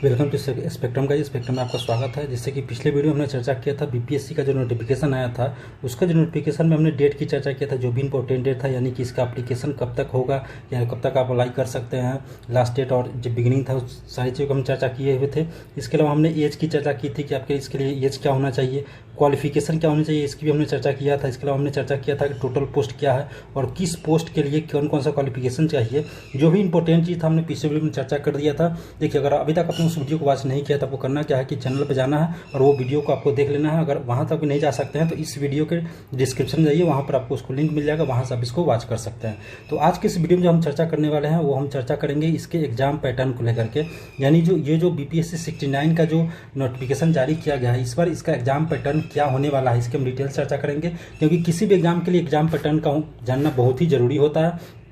Welcome to spectrum का। Spectrum में आपका स्वागत है। जैसे कि पिछले वीडियो में हमने चर्चा किया था बीपीएससी का जो नोटिफिकेशन आया था, उसका जो नोटिफिकेशन में हमने डेट की चर्चा किया था, जो भी इंपॉर्टेंट डेट था, यानी कि इसका एप्लीकेशन कब तक होगा या कब तक आप अप्लाई कर सकते हैं, लास्ट डेट और जो बिगिनिंग था, उस सारी चीज़ों को हम चर्चा किए हुए थे। इसके अलावा हमने एज की चर्चा की थी कि आपके इसके लिए एज क्या होना चाहिए, क्वालिफिकेशन क्या होनी चाहिए, इसकी भी हमने चर्चा किया था। इसके अलावा हमने चर्चा किया था कि टोटल पोस्ट क्या है और किस पोस्ट के लिए कौन कौन सा क्वालिफिकेशन चाहिए। जो भी इंपॉर्टेंट चीज़ था हमने पिछले वीडियो में चर्चा कर दिया था। देखिए, अगर अभी तक आपने उस वीडियो को वॉच नहीं किया तो आपको करना क्या है कि चैनल पर जाना है और वो वीडियो को आपको देख लेना है। अगर वहाँ तक नहीं जा सकते हैं तो इस वीडियो के डिस्क्रिप्शन में जाइए, वहाँ पर आपको उसको लिंक मिल जाएगा, वहाँ से आप इसको वॉच कर सकते हैं। तो आज के इस वीडियो में जो हम चर्चा करने वाले हैं वो हम चर्चा करेंगे इसके एग्जाम पैटर्न को लेकर के, यानी जो बीपीएससी 69 का जो नोटिफिकेशन जारी किया गया है, इस बार इसका एग्जाम पैटर्न क्या होने वाला है, इसके हम डिटेल चर्चा करेंगे। क्योंकि किसी भी एग्जाम के लिए एग्जाम पैटर्न का जानना बहुत ही जरूरी होता है।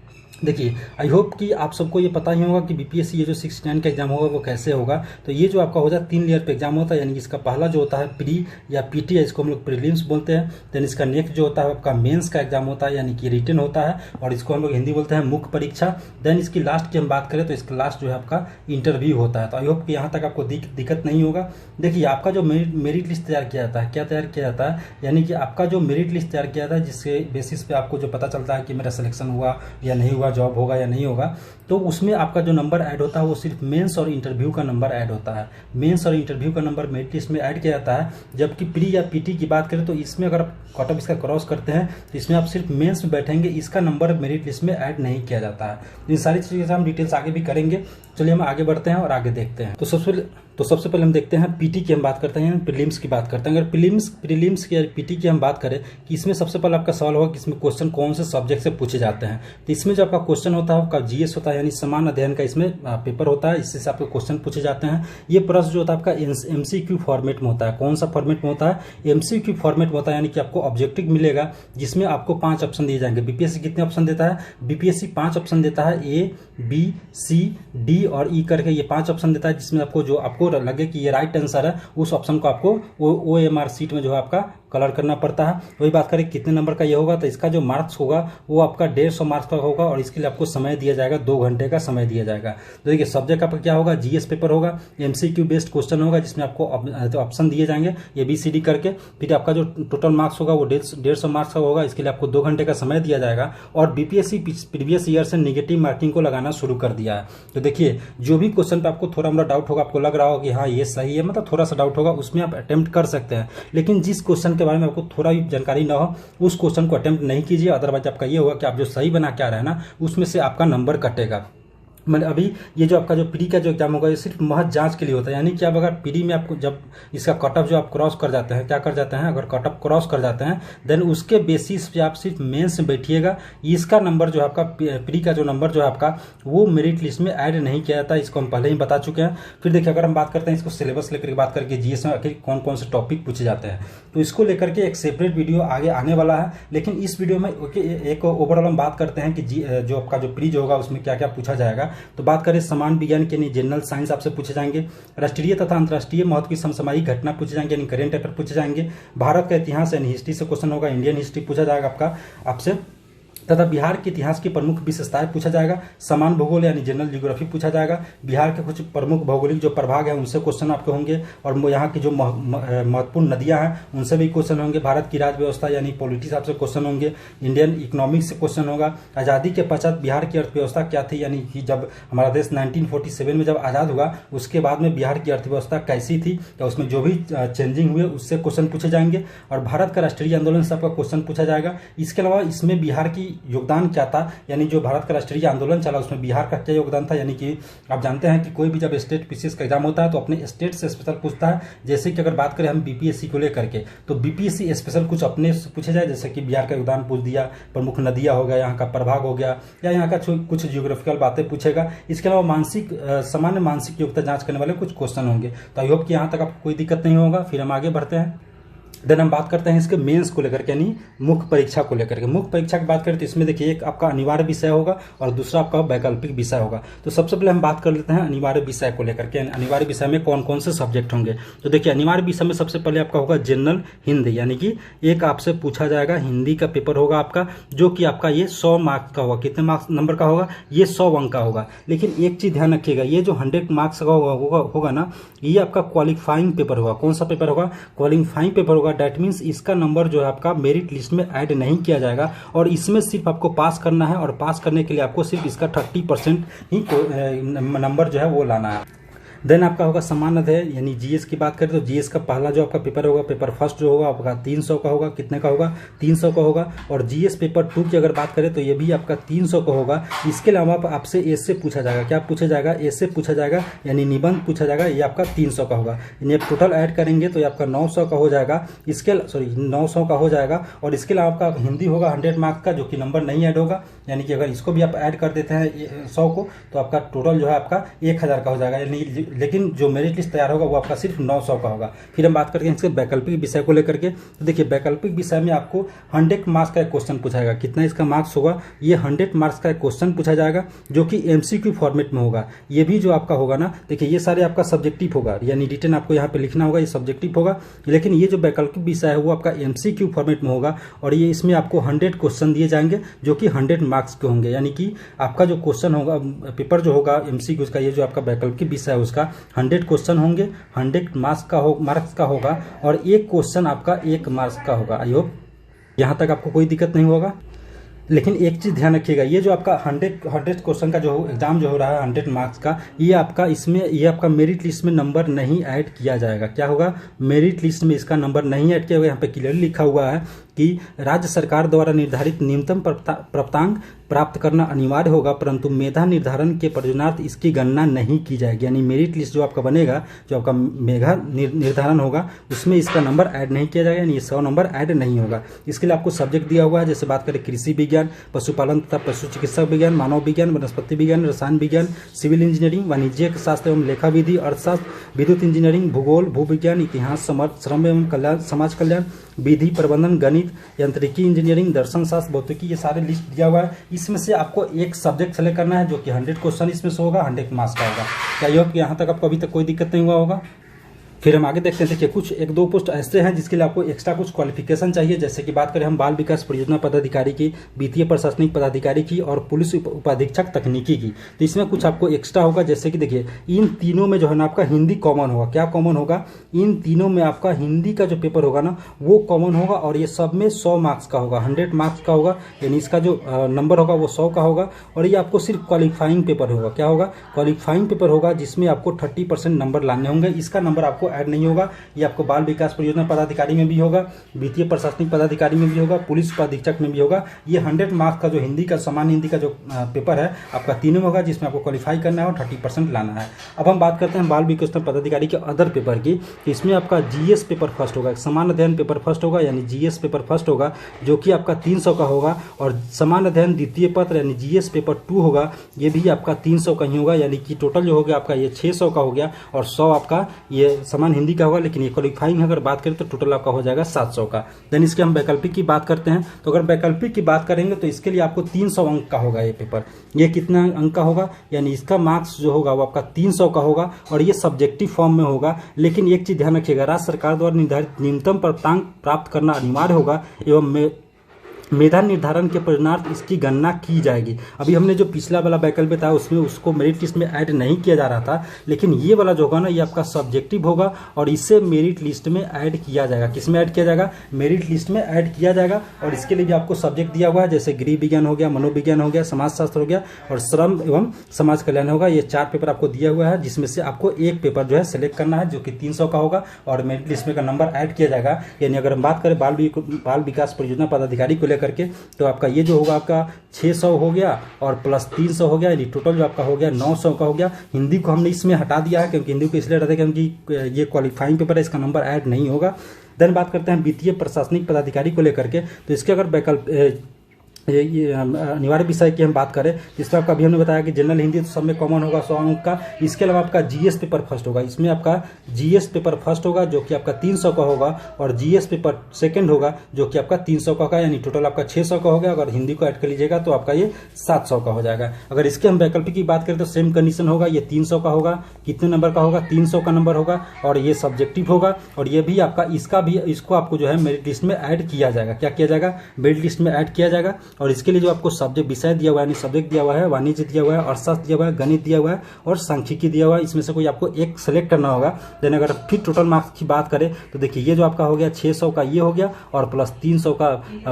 देखिए, आई होप कि आप सबको ये पता ही होगा कि बीपीएससी ये जो 69 का एग्जाम होगा वो कैसे होगा। तो ये जो आपका हो जाता है 3 लेयर पे एग्जाम होता है, यानी कि इसका पहला जो होता है प्री या पीटी है, इसको हम लोग प्रीलिम्स बोलते हैं। देन इसका नेक्स्ट जो होता है आपका मेंस का एग्जाम होता है, यानी कि रिटन होता है, और इसको हम लोग हिंदी बोलते हैं मुख्य परीक्षा। देन इसकी लास्ट की हम बात करें तो इसका लास्ट जो है आपका इंटरव्यू होता है। तो आई होप कि यहाँ तक आपको दिक्कत नहीं होगा। देखिए, आपका जो मेरिट लिस्ट तैयार किया जाता है, क्या तैयार किया जाता है, यानी कि आपका जो मेरिट लिस्ट तैयार किया जाता है, जिसके बेसिस पे आपको जो पता चलता है कि मेरा सिलेक्शन हुआ या नहीं हुआ, जॉब होगा या नहीं होगा। तो उसमें आपका जो नंबर ऐड होता है वो सिर्फ मेंस और इंटरव्यू का नंबर ऐड होता है। मेंस और इंटरव्यू का नंबर मेरिट लिस्ट में ऐड किया जाता है। जबकि प्री या पीटी की बात करें तो इसमें अगर कट ऑफ इसका क्रॉस करते हैं तो इसमें आप सिर्फ मेंस में बैठेंगे, इसका नंबर मेरिट लिस्ट में ऐड नहीं किया जाता है। इन सारी चीज़ों से हम डिटेल्स आगे भी करेंगे। चलिए हम आगे बढ़ते हैं और आगे देखते हैं। तो सबसे पहले हम देखते हैं पीटी की हम बात करते हैं, प्रीलिम्स की बात करते हैं। अगर प्रीलिम्स की या पीटी की हम बात करें कि इसमें सबसे पहले आपका सवाल होगा कि इसमें क्वेश्चन कौन से सब्जेक्ट से पूछे जाते हैं। तो इसमें जो आपका क्वेश्चन होता है आपका जीएस होता है, यानी समान अध्ययन का इसमें पेपर होता है, इससे आपके क्वेश्चन पूछे जाते हैं। ये प्रश्न जो होता है आपका एमसीक्यू फॉर्मेट में होता है। कौन सा फॉर्मेट में होता है? एमसीक्यू फॉर्मेट में होता है, यानी कि आपको ऑब्जेक्टिव मिलेगा जिसमें आपको 5 ऑप्शन दिए जाएंगे। बीपीएससी कितने ऑप्शन देता है? बीपीएससी 5 ऑप्शन देता है, ए बी सी डी और ई करके ये 5 ऑप्शन देता है, जिसमें आपको लगे कि ये राइट आंसर है, उस ऑप्शन को आपको OMR सीट में जो है आपका कलर करना पड़ता है। वही बात करें कितने नंबर का ये होगा, तो इसका जो मार्क्स होगा वो आपका 150 मार्क्स का होगा और इसके लिए आपको समय दिया जाएगा, 2 घंटे का समय दिया जाएगा। तो देखिए, सब्जेक्ट आपका क्या होगा? जीएस पेपर होगा, एमसीक्यू बेस्ड क्वेश्चन होगा, जिसमें आपको ऑप्शन दिए जाएंगे ABCD करके। फिर आपका जो टोटल मार्क्स होगा वो 150 मार्क्स का होगा, इसके लिए आपको 2 घंटे का समय दिया जाएगा। और बीपीएससी प्रीवियस ईयर से नेगेटिव मार्किंग को लगाना शुरू कर दिया है। तो देखिए, जो भी क्वेश्चन पे आपको थोड़ा मोड़ा डाउट होगा, आपको लग रहा होगा कि हाँ ये सही है, मतलब थोड़ा सा डाउट होगा, उसमें आप अटेम्प्ट कर सकते हैं। लेकिन जिस क्वेश्चन के बारे में आपको थोड़ा भी जानकारी ना हो, उस क्वेश्चन को अटेम्प्ट नहीं कीजिए। अदरवाइज आपका ये होगा कि आप जो सही बना के आ रहे हैं ना, उसमें से आपका नंबर कटेगा। मतलब अभी ये जो आपका जो प्री का जो एग्जाम होगा ये सिर्फ महज जांच के लिए होता है, यानी कि आप अगर प्री में आपको जब इसका कट ऑफ जो आप क्रॉस कर जाते हैं, क्या कर जाते हैं, अगर कट ऑफ क्रॉस कर जाते हैं देन उसके बेसिस पे आप सिर्फ मेंस में बैठिएगा। इसका नंबर जो है आपका प्री का जो नंबर जो है आपका वो मेरिट लिस्ट में ऐड नहीं किया जाता, इसको हम पहले ही बता चुके हैं। फिर देखिए, अगर हम बात करते हैं इसको सिलेबस लेकर बात करके जीएस में आखिर कौन कौन से टॉपिक पूछे जाते हैं, तो इसको लेकर के एक सेपरेट वीडियो आगे आने वाला है। लेकिन इस वीडियो में एक ओवरऑल हम बात करते हैं कि जो आपका जो प्री जो होगा उसमें क्या क्या पूछा जाएगा। तो बात करें समान विज्ञान के, जनरल साइंस आपसे पूछे जाएंगे, राष्ट्रीय तथा अंतर्राष्ट्रीय महत्व की समसामयिक घटना पूछे जाएंगे, यानी करेंट अफेयर पूछे जाएंगे। भारत का इतिहास यानी हिस्ट्री से क्वेश्चन होगा, इंडियन हिस्ट्री पूछा जाएगा आपसे, तथा बिहार के इतिहास की प्रमुख विशेषताएं पूछा जाएगा। समान भूगोल यानी जनरल ज्योग्राफी पूछा जाएगा। बिहार के कुछ प्रमुख भौगोलिक जो प्रभाग है उनसे क्वेश्चन आपके होंगे, और यहाँ की जो महत्वपूर्ण नदियां हैं उनसे भी क्वेश्चन होंगे। भारत की राज्य व्यवस्था यानी पॉलिटिक्स आपसे क्वेश्चन होंगे। इंडियन इकोनॉमिक्स से क्वेश्चन होगा। आज़ादी के पश्चात बिहार की अर्थव्यवस्था क्या थी, यानी कि जब हमारा देश 1947 में जब आज़ाद हुआ उसके बाद में बिहार की अर्थव्यवस्था कैसी थी, या उसमें जो भी चेंजिंग हुए उससे क्वेश्चन पूछे जाएंगे। और भारत का राष्ट्रीय आंदोलन से आपका क्वेश्चन पूछा जाएगा। इसके अलावा इसमें बिहार की योगदान क्या था, यानी जो भारत का राष्ट्रीय आंदोलन चला उसमें बिहार का क्या योगदान था। यानी कि आप जानते हैं कि कोई भी जब स्टेट पीसीएस का एग्जाम होता है तो अपने स्टेट से स्पेशल पूछता है। जैसे कि अगर बात करें हम बीपीएससी को लेकर के, तो बीपीएससी स्पेशल कुछ अपने से पूछे जाए, जैसे कि बिहार का योगदान पूछ दिया, प्रमुख नदियां हो गया, यहाँ का प्रभाग हो गया, या यहाँ का कुछ जियोग्राफिकल बातें पूछेगा। इसके अलावा सामान्य मानसिक योग्यता जांच करने वाले कुछ क्वेश्चन होंगे। तो आई होप कि यहाँ तक आपको कोई दिक्कत नहीं होगा। फिर हम आगे बढ़ते हैं। देन हम बात करते हैं इसके मेंस को लेकर के, यानी मुख्य परीक्षा को लेकर के। मुख्य परीक्षा की बात करें तो इसमें देखिए एक आपका अनिवार्य विषय होगा और दूसरा आपका वैकल्पिक विषय होगा। तो सबसे पहले हम बात कर लेते हैं अनिवार्य विषय को लेकर के। अनिवार्य विषय में कौन कौन से सब्जेक्ट होंगे, तो देखिए अनिवार्य विषय में सबसे पहले आपका होगा जनरल हिंदी, यानी कि एक आपसे पूछा जाएगा हिंदी का पेपर होगा आपका, जो कि आपका ये 100 मार्क्स का होगा। कितने मार्क्स नंबर का होगा, ये 100 अंक का होगा। लेकिन एक चीज ध्यान रखिएगा, ये जो 100 मार्क्स का होगा ना, ये आपका क्वालिफाइंग पेपर होगा। कौन सा पेपर होगा, क्वालिफाइंग पेपर होगा। दैट मीन्स इसका नंबर जो है आपका मेरिट लिस्ट में ऐड नहीं किया जाएगा और इसमें सिर्फ आपको पास करना है, और पास करने के लिए आपको सिर्फ इसका 30% ही नंबर जो है वो लाना है। देन आपका होगा सामान्य अध्ययन, यानी जीएस की बात करें तो जीएस का पहला जो आपका पेपर होगा, पेपर फर्स्ट जो होगा आपका 300 का होगा। कितने का होगा, 300 का होगा। और जीएस पेपर 2 की अगर बात करें तो ये भी आपका 300 का होगा। इसके अलावा आपसे एसे पूछा जाएगा, क्या पूछा जाएगा, एसे पूछा जाएगा, यानी निबंध पूछा जाएगा। ये आपका 300 का होगा। यानी आप टोटल ऐड करेंगे तो ये आपका 900 का हो जाएगा। 900 का हो जाएगा। और इसके अलावा आपका हिंदी होगा 100 मार्क्स का, जो कि नंबर नहीं ऐड होगा। यानी कि अगर इसको भी आप ऐड कर देते हैं 100 को, तो आपका टोटल जो है आपका 1000 का हो जाएगा। यानी लेकिन जो मेरिट लिस्ट तैयार होगा वो आपका सिर्फ 900 का होगा। फिर हम बात करते हैं इसके वैकल्पिक विषय को लेकर के। तो देखिए वैकल्पिक विषय में आपको 100 मार्क्स का एक क्वेश्चन पूछा जाएगा। कितना इसका मार्क्स होगा, ये 100 मार्क्स का एक क्वेश्चन पूछा जाएगा, जो कि एमसीक्यू फॉर्मेट में होगा। ये भी जो आपका होगा ना, देखिए ये सारे आपका सब्जेक्टिव होगा, यानी रिटन आपको यहाँ पे लिखना होगा, ये सब्जेक्टिव होगा। लेकिन ये जो वैकल्पिक विषय है वो आपका एमसीक्यू फॉर्मेट में होगा, और ये इसमें आपको 100 क्वेश्चन दिए जाएंगे, जो कि 100 मार्क्स के होंगे। यानी कि आपका जो क्वेश्चन होगा, पेपर जो होगा एमसीक्यू का, ये जो आपका वैकल्पिक विषय है उसका 100 क्वेश्चन होंगे, 100 मार्क्स का होगा, और एक क्वेश्चन आपका 1 मार्क्स का होगा। आई होप यहाँ तक आपको कोई दिक्कत नहीं होगा। लेकिन एक चीज ध्यान रखिएगा, ये जो आपका 100 क्वेश्चन का जो एग्जाम जो हो रहा है 100 मार्क्स का, ये आपका मेरिट लिस्ट में नंबर नहीं ऐड किया जाएगा। क्या होगा, मेरिट लिस्ट में इसका नंबर नहीं ऐड किया होगा। यहाँ पे क्लियरली लिखा हुआ है कि राज्य सरकार द्वारा निर्धारित न्यूनतम प्राप्तांक प्राप्त करना अनिवार्य होगा, परंतु मेधा निर्धारण के प्रयोजनार्थ इसकी गणना नहीं की जाएगी। यानी मेरिट लिस्ट जो आपका बनेगा, जो आपका मेधा निर्धारण होगा, उसमें इसका नंबर ऐड नहीं किया जाएगा, यानी 100 नंबर ऐड नहीं होगा। इसके लिए आपको सब्जेक्ट दिया हुआ है, जैसे बात करें कृषि विज्ञान, पशुपालन तथा पशु चिकित्सा विज्ञान, मानव विज्ञान, वनस्पति विज्ञान, रसायन विज्ञान, सिविल इंजीनियरिंग, वाणिज्य शास्त्र एवं लेखा विधि, अर्थशास्त्र, विद्युत इंजीनियरिंग, भूगोल, भूविज्ञान, इतिहास, श्रम एवं कल्याण, समाज कल्याण, विधि प्रबंधन, गणित, यांत्रिकी इंजीनियरिंग, दर्शन शास्त्र, भौतिकी, ये सारे लिस्ट दिया हुआ है। इसमें से आपको एक सब्जेक्ट सेलेक्ट करना है, जो कि 100 क्वेश्चन इसमें से होगा, 100 मार्क्स का होगा। क्या ये यहाँ तक आपको अभी तक कोई दिक्कत नहीं हुआ होगा। फिर हम आगे देखते हैं। देखिए कुछ 1-2 पोस्ट ऐसे हैं जिसके लिए आपको एक्स्ट्रा कुछ क्वालिफिकेशन चाहिए। जैसे कि बात करें हम बाल विकास परियोजना पदाधिकारी की, वित्तीय प्रशासनिक पदाधिकारी की, और पुलिस उपाधीक्षक तकनीकी की। तो इसमें कुछ आपको एक्स्ट्रा होगा। जैसे कि देखिए इन तीनों में जो है ना आपका हिंदी कॉमन होगा। क्या कॉमन होगा, इन तीनों में आपका हिंदी का जो पेपर होगा ना वो कॉमन होगा, और ये सब में 100 मार्क्स का होगा, 100 मार्क्स का होगा। यानी इसका जो नंबर होगा वो 100 का होगा। और ये आपको सिर्फ क्वालिफाइंग पेपर होगा। क्या होगा, क्वालिफाइंग पेपर होगा, जिसमें आपको 30% नंबर लाने होंगे। इसका नंबर आपको ऐड नहीं होगा। ये आपको बाल विकास परियोजना पदाधिकारी में भी होगा, वित्तीय प्रशासनिक पदाधिकारी में भी होगा, पुलिस उपाधीक्षक में भी होगा। ये 100 मार्क्स का जो हिंदी का सामान्य हिंदी का जो पेपर है आपका तीनों में होगा, जिसमें आपको क्वालिफाई करना है और 30% लाना है। अब हम बात करते हैं बाल विकास पदाधिकारी के अदर पेपर की। इसमें आपका जीएस पेपर फर्स्ट होगा, सामान्य अध्ययन पेपर फर्स्ट होगा, यानी जीएस पेपर फर्स्ट होगा, जो कि आपका 300 का होगा। और सामान्य अध्ययन द्वितीय पत्र यानी जीएस पेपर 2 होगा, ये भी आपका 300 का ही होगा। यानी कि टोटल जो हो गया आपका ये 600 का हो गया, और 100 आपका ये सामान्य हिंदी का होगा। लेकिन ये क्वालिफाइंग अगर बात करें तो टोटल आपका हो जाएगा 700 का। देन इसके हम वैकल्पिक की बात करते हैं। तो अगर वैकल्पिक की बात करेंगे तो इसके लिए आपको 300 अंक का होगा ये पेपर। ये कितना अंक का होगा, यानी इसका मार्क्स जो होगा वो आपका 300 का होगा, और ये सब्जेक्टिव फॉर्म में होगा। लेकिन एक चीज ध्यान रखिएगा, राज्य सरकार द्वारा निर्धारित न्यूनतम प्राप्तांक प्राप्त करना अनिवार्य होगा, एवं मेधा निर्धारण के परिणार्थ इसकी गणना की जाएगी। अभी हमने जो पिछला वाला वैकल्पिक था उसमें उसको मेरिट लिस्ट में ऐड नहीं किया जा रहा था, लेकिन ये वाला जो होगा ना ये आपका सब्जेक्टिव होगा, और इसे मेरिट लिस्ट में ऐड किया जाएगा। किसमें ऐड किया जाएगा, मेरिट लिस्ट में ऐड किया जाएगा। और इसके लिए भी आपको सब्जेक्ट दिया हुआ है, जैसे गृह विज्ञान हो गया, मनोविज्ञान हो गया, समाजशास्त्र हो गया, और श्रम एवं समाज कल्याण होगा। ये 4 पेपर आपको दिया हुआ है, जिसमें से आपको एक पेपर जो है सिलेक्ट करना है, जो कि 300 का होगा, और मेरिट लिस्ट में का नंबर ऐड किया जाएगा। यानी अगर हम बात करें बाल विकास परियोजना पदाधिकारी को लेकर के, तो आपका ये जो होगा आपका 600 हो गया और प्लस 300 हो गया, यानी टोटल जो आपका हो गया 900 का हो गया। हिंदी को हमने इसमें हटा दिया है, क्योंकि हिंदी को इसलिए हटा दिया क्योंकि ये क्वालिफाइंग पेपर है, इसका नंबर ऐड नहीं होगा। देन बात करते हैं वित्तीय प्रशासनिक पदाधिकारी को लेकर के। तो इसके अगर ये अनिवार्य विषय की हम बात करें, जिसमें आपका अभी हमने बताया कि जनरल हिंदी तो सब में कॉमन होगा 100 अंक का। इसके अलावा आपका जीएस पेपर फर्स्ट होगा, इसमें आपका जीएस पेपर फर्स्ट होगा जो कि आपका 300 का होगा, और जीएस पेपर सेकंड होगा जो कि आपका 300 का होगा, यानी टोटल आपका 600 का हो गया। अगर हिंदी को ऐड कर लीजिएगा तो आपका ये 700 का हो जाएगा। अगर इसके हम वैकल्पिक की बात करें तो सेम कंडीशन होगा, ये 300 का होगा। कितने नंबर का होगा? 300 का नंबर होगा, और ये सब्जेक्टिव होगा। और ये भी आपका इसको आपको जो है मेरिट लिस्ट में ऐड किया जाएगा। क्या किया जाएगा? मेरिट लिस्ट में ऐड किया जाएगा। और इसके लिए जो आपको सब्जेक्ट विषय दिया हुआ है, यानी सब्जेक्ट दिया हुआ है, वाणिज्य दिया हुआ है, अर्थशास्त्र दिया हुआ है, गणित दिया हुआ है और सांख्यिकी दिया हुआ है। इसमें से कोई आपको एक सेलेक्ट करना होगा। देन अगर फिर टोटल मार्क्स की बात करें तो देखिए ये जो आपका हो गया 600 का ये हो गया, और प्लस 300 का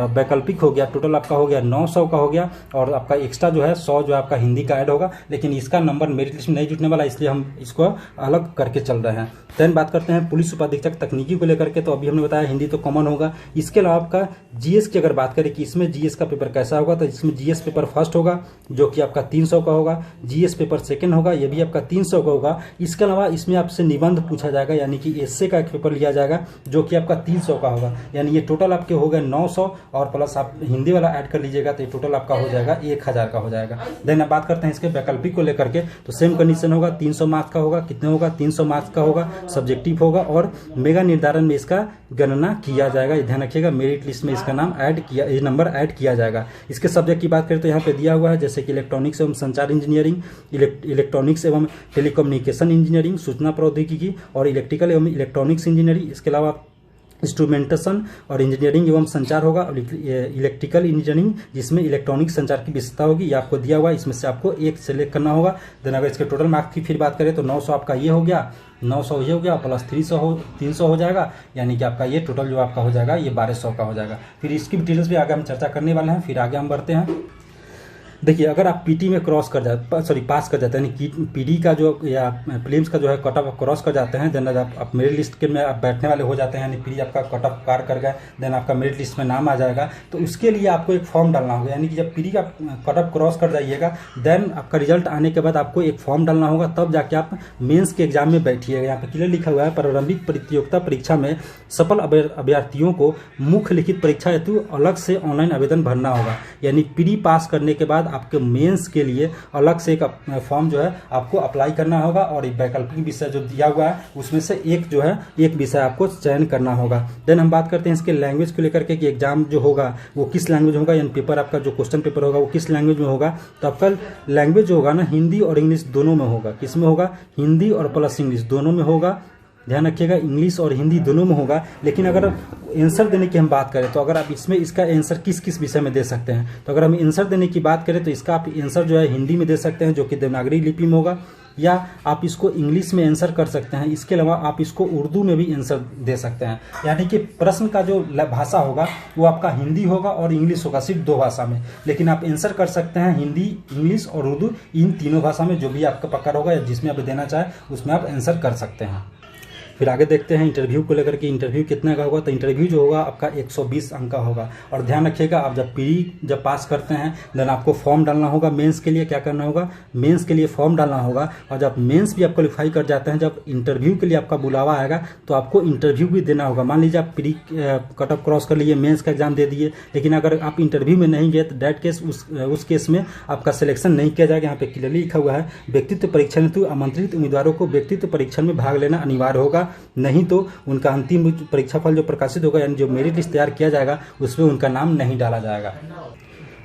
वैकल्पिक हो गया, टोटल आपका हो गया 900 का हो गया। और आपका एक्स्ट्रा जो है 100 जो आपका हिंदी का ऐड होगा, लेकिन इसका नंबर मेरिट लिस्ट में नहीं जुटने वाला, इसलिए हम इसको अलग करके चल रहे हैं। देन बात करते हैं पुलिस उपाधीक्षक तकनीकी को लेकर के। तो अभी हमने बताया हिंदी तो कॉमन होगा। इसके अलावा आपका जीएस की अगर बात करें कि इसमें जीएस का पेपर कैसा होगा, तो इसमें जीएस पेपर फर्स्ट होगा जो कि आपका 300 का होगा। जीएस पेपर सेकंड होगा, ये भी आपका 300 का होगा। इसके अलावा इसमें आपसे निबंध पूछा जाएगा, यानी कि एस्से का एक पेपर लिया जाएगा जो कि आपका 300 का होगा। यानी ये टोटल आपके हो गए 900, और प्लस आप हिंदी वाला ऐड कर लीजिएगा तो ये टोटल आपका हो जाएगा 1000 का हो जाएगा। देन अब बात करते हैं इसके वैकल्पिक को लेकर के। तो सेम कंडीशन होगा, 300 मार्क्स का होगा। कितने होगा? 300 मार्क्स का होगा, सब्जेक्टिव होगा, और मेगा निर्धारण में इसका गणना किया जाएगा। ध्यान रखिएगा, मेरिट लिस्ट में इसका नाम ऐड किया, ये नंबर ऐड किया जाएगा। इसके सब्जेक्ट की बात करें तो यहाँ पे दिया हुआ है, जैसे कि इलेक्ट्रॉनिक्स एवं संचार इंजीनियरिंग, इलेक्ट्रॉनिक्स एवं टेलीकम्युनिकेशन इंजीनियरिंग, सूचना प्रौद्योगिकी और इलेक्ट्रिकल एवं इलेक्ट्रॉनिक्स इंजीनियरिंग। इसके अलावा इंस्ट्रूमेंटेशन और इंजीनियरिंग एवं संचार होगा, और इलेक्ट्रिकल इंजीनियरिंग जिसमें इलेक्ट्रॉनिक संचार की विशेषता होगी, ये आपको दिया हुआ है। इसमें से आपको एक सेलेक्ट करना होगा। देन अगर इसके टोटल मार्क्स की फिर बात करें तो 900 आपका ये हो गया, 900 ये हो गया, प्लस 300 हो जाएगा, यानी कि आपका ये टोटल जो आपका हो जाएगा ये 1200 का हो जाएगा। फिर इसकी डिटेल्स भी आगे हम चर्चा करने वाले हैं। फिर आगे हम बढ़ते हैं। देखिए अगर आप पीटी में पास कर जाते हैं, यानी पीडी का जो या प्रीलिम्स का जो है कट ऑफ क्रॉस कर जाते हैं, देन आप मेरिट लिस्ट के में आप बैठने वाले हो जाते हैं, यानी पीडी आपका कट ऑफ पार कर गए, देन आपका मेरिट लिस्ट में नाम आ जाएगा। तो उसके लिए आपको एक फॉर्म डालना होगा, यानी कि जब पीडी का कट ऑफ क्रॉस कर जाइएगा, देन आपका रिजल्ट आने के बाद आपको एक फॉर्म डालना होगा, तब जाके आप मेंस के एग्जाम में बैठिएगा। यहाँ पे क्लियर लिखा हुआ है, प्रारंभिक प्रतियोगिता परीक्षा में सफल अभ्यर्थियों को मुख्य लिखित परीक्षा हेतु अलग से ऑनलाइन आवेदन भरना होगा। यानी पीडी पास करने के बाद आपके मेंस के लिए अलग से एक फॉर्म जो है आपको अप्लाई करना होगा, और वैकल्पिक विषय जो दिया हुआ है उसमें से एक विषय आपको चयन करना होगा। देन हम बात करते हैं इसके लैंग्वेज को लेकर के कि एग्जाम जो होगा वो किस लैंग्वेज होगा, यानी पेपर आपका जो क्वेश्चन पेपर होगा वो किस लैंग्वेज में होगा। तो आपका लैंग्वेज जो होगा ना, हिंदी और इंग्लिश दोनों में होगा। किस में होगा? हिंदी और प्लस इंग्लिश दोनों में होगा। ध्यान रखिएगा, इंग्लिश और हिंदी दोनों में होगा। लेकिन अगर आंसर देने की हम बात करें तो अगर आप इसका आंसर किस किस विषय में दे सकते हैं, तो अगर हम आंसर देने की बात करें तो इसका आप आंसर जो है हिंदी में दे सकते हैं जो कि देवनागरी लिपि में होगा, या आप इसको इंग्लिश में आंसर कर सकते हैं। इसके अलावा आप इसको उर्दू में भी आंसर दे सकते हैं। यानी कि प्रश्न का जो भाषा होगा वो आपका हिंदी होगा और इंग्लिश होगा, सिर्फ 2 भाषा में। लेकिन आप आंसर कर सकते हैं हिंदी, इंग्लिश और उर्दू, इन तीनों भाषा में जो भी आपका पकड़ होगा या जिसमें आप देना चाहे उसमें आप आंसर कर सकते हैं। फिर आगे देखते हैं इंटरव्यू को लेकर के। इंटरव्यू कितने का होगा? तो इंटरव्यू जो होगा आपका 120 अंक का होगा। और ध्यान रखिएगा, आप जब पास करते हैं देन आपको फॉर्म डालना होगा। मेंस के लिए क्या करना होगा? मेंस के लिए फॉर्म डालना होगा। और जब मेंस भी आप क्वालिफाई कर जाते हैं, जब इंटरव्यू के लिए आपका बुलावा आएगा तो आपको इंटरव्यू भी देना होगा। मान लीजिए आप प्री कट ऑफ क्रॉस कर लिए, मेंस का एग्जाम दे दिए, लेकिन अगर आप इंटरव्यू में नहीं गए तो डेट केस उस केस में आपका सिलेक्शन नहीं किया जाएगा। यहाँ पे क्लियरली लिखा हुआ है, व्यक्तित्व परीक्षण हेतु आमंत्रित उम्मीदवारों को व्यक्तित्व परीक्षण में भाग लेना अनिवार्य होगा, नहीं तो उनका अंतिम परीक्षाफल जो प्रकाशित होगा, यानी जो मेरिट लिस्ट तैयार किया जाएगा उसमें उनका नाम नहीं डाला जाएगा।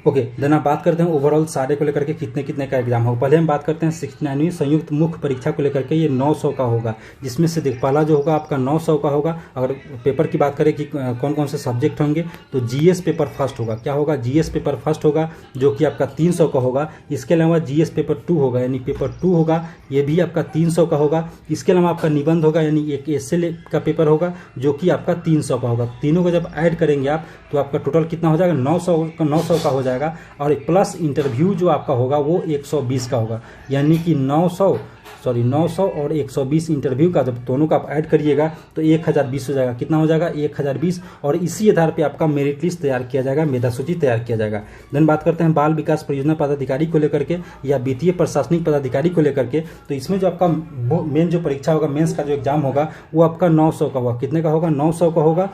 ओके, देन आप बात करते हैं ओवरऑल सारे को लेकर के कितने कितने का एग्जाम होगा। पहले हम बात करते हैं 69वीं संयुक्त मुख्य परीक्षा को लेकर के। ये 900 का होगा, जिसमें से देख पहला जो होगा आपका 900 का होगा। अगर पेपर की बात करें कि कौन कौन से सब्जेक्ट होंगे, तो जीएस पेपर फर्स्ट होगा। क्या होगा? जीएस पेपर फर्स्ट होगा जो कि आपका 300 का होगा। इसके अलावा जीएस पेपर 2 होगा, यानी पेपर 2 होगा, ये भी आपका 300 का होगा। इसके अलावा आपका निबंध होगा, यानी एक एस्से का पेपर होगा जो कि आपका 300 का होगा। तीनों को जब ऐड करेंगे आप तो आपका टोटल कितना हो जाएगा? 900 का हो जाएगा। और प्लस इंटरव्यू जो आपका होगा वो 120 का होगा, यानी कि 900 और 120 इंटरव्यू का जब दोनों का आप ऐड करिएगा तो 1020 हो जाएगा। कितना हो जाएगा? 1020। और इसी आधार पे आपका मेरिट लिस्ट तैयार किया जाएगा, मेधा सूची तैयार किया जाएगा। देन बात करते हैं बाल विकास परियोजना पदाधिकारी को लेकर के या वित्तीय प्रशासनिक पदाधिकारी को लेकर के। तो इसमें जो आपका मेन जो परीक्षा होगा, मेंस का जो एग्जाम होगा वो आपका 900 का होगा। कितने का होगा? 900 का होगा।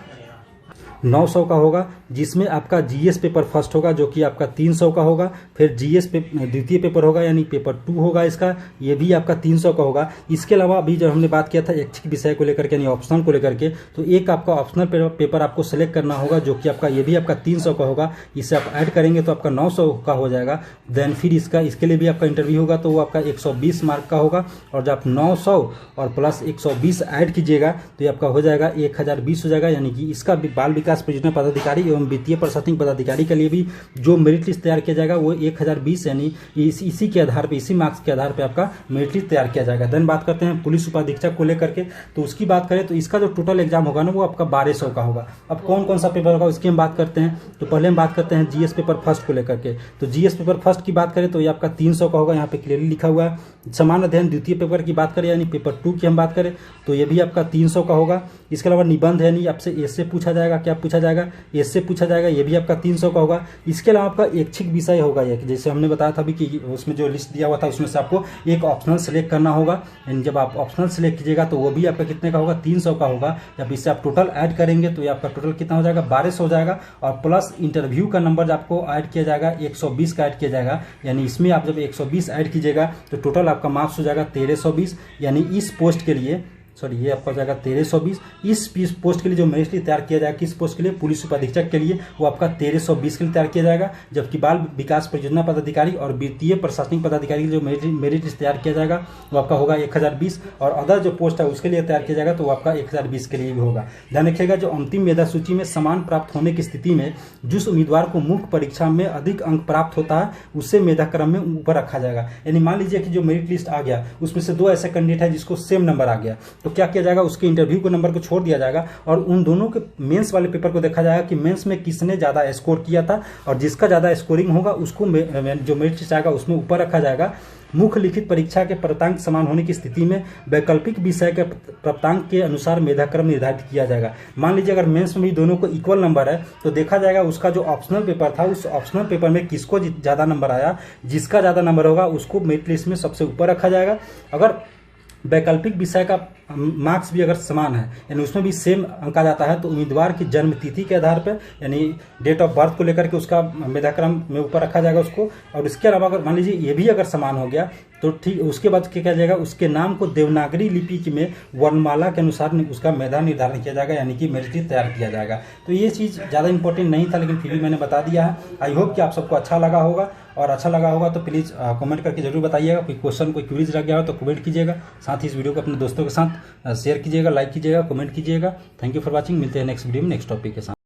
900 का होगा, जिसमें आपका जीएस पेपर फर्स्ट होगा जो कि आपका 300 का होगा। फिर जीएस द्वितीय पेपर होगा यानी पेपर 2 होगा इसका, ये भी आपका 300 का होगा। इसके अलावा अभी जब हमने बात किया था ऐच्छिक विषय को लेकर के यानी ऑप्शनल को लेकर के, तो एक आपका ऑप्शनल पेपर आपको सेलेक्ट करना होगा जो कि आपका ये भी आपका 300 का होगा। इसे आप ऐड करेंगे तो आपका 900 का हो जाएगा। देन फिर इसके लिए भी आपका इंटरव्यू होगा तो वो आपका 120 मार्क का होगा, और जब आप 900 और प्लस 120 ऐड कीजिएगा तो ये आपका हो जाएगा 1020 हो जाएगा। यानी कि इसका बाल विकास परियोजना पदाधिकारी एवं वित्तीय प्रशासनिक पदाधिकारी के लिए भी जो मेरिट लिस्ट तैयार किया जाएगा वो 1020 यानी इसी के आधार पर, इसी मार्क्स के आधार पर आपका मेरिट लिस्ट तैयार किया जाएगा। देन बात करते हैं पुलिस उपाधीक्षक को लेकर के, तो उसकी बात करें तो इसका जो टोटल एग्जाम होगा ना वो आपका 1200 का होगा। अब कौन कौन सा पेपर होगा उसकी हम बात करते हैं। तो पहले हम बात करते हैं जीएस पेपर फर्स्ट को लेकर के। तो जीएस पेपर फर्स्ट की बात करें तो ये आपका 300 का होगा, यहाँ पे क्लियरली लिखा हुआ है। समान अध्ययन द्वितीय पेपर की बात करें यानी पेपर 2 की हम बात करें तो ये भी आपका 300 का होगा। इसके अलावा निबंध यानी आपसे एसे पूछा जाएगा, क्या पूछा जाएगा, एसे पूछा जाएगा, ये भी आपका 300 का होगा। इसके अलावा आपका ऐच्छिक विषय होगा, ये जैसे हमने बताया था अभी कि उसमें जो लिस्ट दिया हुआ था उसमें से आपको एक ऑप्शनल सेलेक्ट करना होगा। यानी जब आप ऑप्शनल सेलेक्ट कीजिएगा तो वो भी आपका कितने का होगा, 300 का होगा। जब इससे आप टोटल ऐड करेंगे तो ये आपका टोटल कितना हो जाएगा, 1200 हो जाएगा। और प्लस इंटरव्यू का नंबर आपको ऐड किया जाएगा, 120 का ऐड किया जाएगा। यानी इसमें आप जब 120 ऐड कीजिएगा तो टोटल आपका मार्क्स हो जाएगा 1320। यानी इस पोस्ट के लिए ये आपका हो जाएगा 1320। इस पोस्ट के लिए जो मेरिट लिस्ट तैयार किया जाएगा, किस पोस्ट के लिए, पुलिस उपाधीक्षक के लिए, वो आपका 1320 के लिए तैयार किया जाएगा। जबकि बाल विकास परियोजना पदाधिकारी और वित्तीय प्रशासनिक पदाधिकारी के लिए जो मेरिट लिस्ट तैयार किया जाएगा वो आपका होगा 1020। और अदर जो पोस्ट है उसके लिए तैयार किया जाएगा तो वो आपका 1020 के लिए भी होगा। ध्यान रखिएगा, जो अंतिम मेधा सूची में समान प्राप्त होने की स्थिति में जिस उम्मीदवार को मुख्य परीक्षा में अधिक अंक प्राप्त होता है उसे मेधा क्रम में ऊपर रखा जाएगा। यानी मान लीजिए कि जो मेरिट लिस्ट आ गया उसमें से 2 ऐसे कैंडिडेट है जिसको सेम नंबर आ गया, तो क्या किया जाएगा, उसके इंटरव्यू के नंबर को छोड़ दिया जाएगा और उन दोनों के मेंस वाले पेपर को देखा जाएगा कि मेंस में किसने ज्यादा स्कोर किया था, और जिसका ज्यादा स्कोरिंग होगा उसको जो मेरिट लिस्ट आएगा उसमें ऊपर रखा जाएगा। मुख्य लिखित परीक्षा के प्राप्तांक समान होने की स्थिति में वैकल्पिक विषय के प्राप्तांक के अनुसार मेधाक्रम निर्धारित किया जाएगा। मान लीजिए अगर मेंस में भी दोनों को इक्वल नंबर है तो देखा जाएगा उसका जो ऑप्शनल पेपर था उस ऑप्शनल पेपर में किसको ज्यादा नंबर आया, जिसका ज्यादा नंबर होगा उसको मेरिट लिस्ट में सबसे ऊपर रखा जाएगा। अगर वैकल्पिक विषय का मार्क्स भी अगर समान है यानी उसमें भी सेम अंक आ जाता है तो उम्मीदवार की जन्म तिथि के आधार पर यानी डेट ऑफ बर्थ को लेकर के उसका मेधाक्रम में ऊपर रखा जाएगा उसको। और इसके अलावा अगर मान लीजिए ये भी अगर समान हो गया तो ठीक उसके बाद क्या किया जाएगा, उसके नाम को देवनागरी लिपि में वर्णमाला के अनुसार उसका मेधा निर्धारण किया जाएगा यानी कि मेरिट लिस्ट तैयार किया जाएगा। तो ये चीज़ ज़्यादा इंपॉर्टेंट नहीं था लेकिन फिर भी मैंने बता दिया है। आई होप कि आप सबको अच्छा लगा होगा, और अच्छा लगा होगा तो प्लीज़ कमेंट करके जरूर बताइएगा। कोई क्वेश्चन कोई क्वेरीज रह गया हो तो कमेंट कीजिएगा। साथ ही इस वीडियो को अपने दोस्तों के साथ शेयर कीजिएगा, लाइक कीजिएगा, कमेंट कीजिएगा। Thank you for watching. मिलते हैं नेक्स्ट वीडियो में नेक्स्ट टॉपिक के साथ।